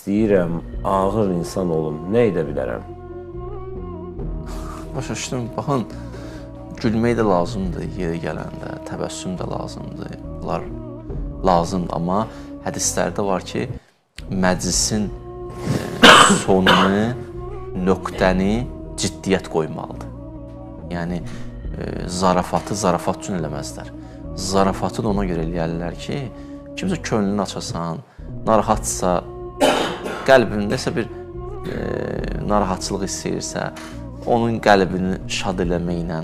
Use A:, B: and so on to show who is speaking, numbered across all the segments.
A: istəyirəm, ağır insan olum, nə edə bilərəm?
B: Başa düşdüm, baxın, gülmək də lazımdır yeri gələndə, təbəssüm də lazımdır. Bunlar lazımdır, amma hədislərdə var ki, məclisin sonunu, nöqtəni ciddiyyət qoymalıdır. Yəni, zarafatı zarafat üçün eləməzlər. Zarafatı da ona görə eləyərlər ki, kimsə könlünü açasan, narahatsa, qəlbindəsə bir narahatçılıq istəyirsə, onun qəlbini şad eləməklə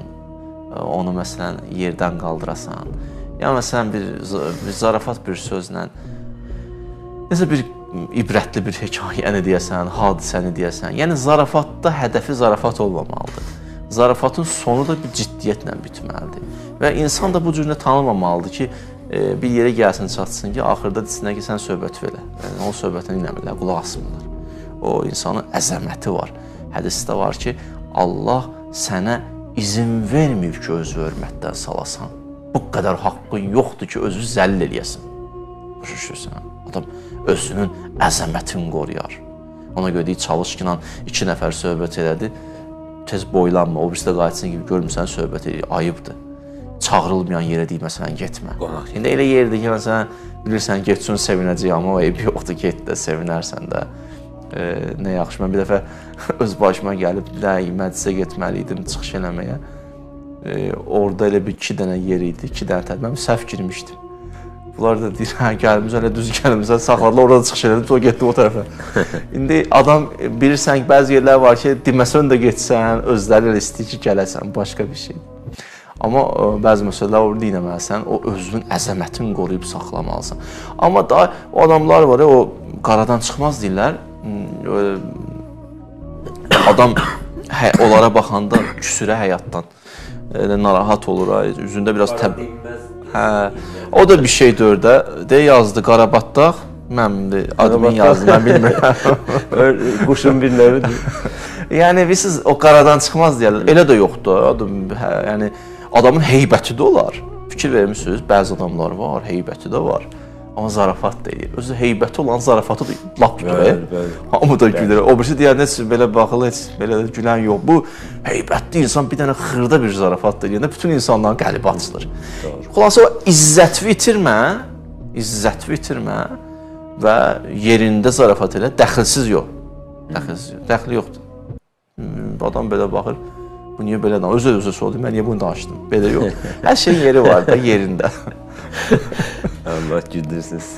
B: onu məsələn yerdən qaldırasan. Ya məsələn bir zarafat bir sözlə nəsə bir ibrətli bir hekayəni deyəsən, hadisəni deyəsən. Yəni zarafatda hədəfi zarafat olmamalıdır. Zarafatın sonu da bir ciddiyyətlə bitməlidir. Və insan da bu cürlə tanınmamalıdır ki, bir yerə gəlsin, çatsın ki, axırda desinlər ki, sən söhbət verə. Yəni, o söhbətini dinləmirlər, qulaq asmırlar. O insanın əzəməti var. Hədisdə var ki, Allah sənə izin verməyib ki, özü hörmətdən salasan. Bu qədər haqqın yoxdur ki, özü zəll eləyəsin. Başa düşürsən? Adam özünün əzəmətini qoruyar. Ona görə deyir, çalış ki, 2 nəfər söhbət elədi, tez boylanma, o birisi də qayıtsın gibi görmürsən söhbət edir, ayıbdır. Çağırılmayan yerə deyir, məsələn, getmə. İndi elə yerdir ki, məsələn, bilirsən, getsin sevinəcək, amma o eybi yoxdur, get də, sevinərsən də. Nə yaxşı, mən bir dəfə öz başıma gəlib, məclisə getməliydim, çıxış eləməyə. Orada elə bir 2 dənə yer idi, 2 dənə tədir, mən səhv girmişdim. Bunlar da deyir, hə, gəlmişsən, elə düz gəlmişsən, saxladılar, orada çıxış elədim, o getdi o tərəfə. İndi adam, bilirsən ki, bəzi yerlər var ki, deməsən də getsən, özləri elə istəyir ki, gələsən, başqa bir şey. Amma bəzi məsələlər orada dinləməlisən, o özünün əzəmətini qoruyub saxlamalısan. Amma da o adamlar var, o qaradan çıxmaz deyirlər. Adam onlara baxanda küsürə həyatdan narahat olur, üzündə biraz hə, o da bir şey dördə, yazdı Qarabağdaq, mən adımın yazdı, mən bilmirəm.
A: Quşun bir növüdür.
B: Yəni, bilirsiniz, o qaradan çıxmaz deyərlər, elə də yoxdur. Yəni, adamın heybəti də olar. Fikir vermişsiniz, bəzi adamlar var, heybəti də var. Amma zarafat deyil. Özü heybəti olan zarafatı da lap gülər. Hamı da gülər. O birisi deyər, heç belə baxılı, heç belə də gülən yox. Bu heybətli insan bir dənə xırda bir zarafat deyəndə bütün insanların qəlbi açılır. Xülasə o izzəti itirmə və yerində zarafat elə, dəxilsiz yox. Dəxli yoxdur. Adam belə baxır, bu niyə belə danışır? Özü sordu, mən niyə bunu danışdım? Belə yox. Hər şeyin yeri var da, yerində.
A: Allah güldürsünüz.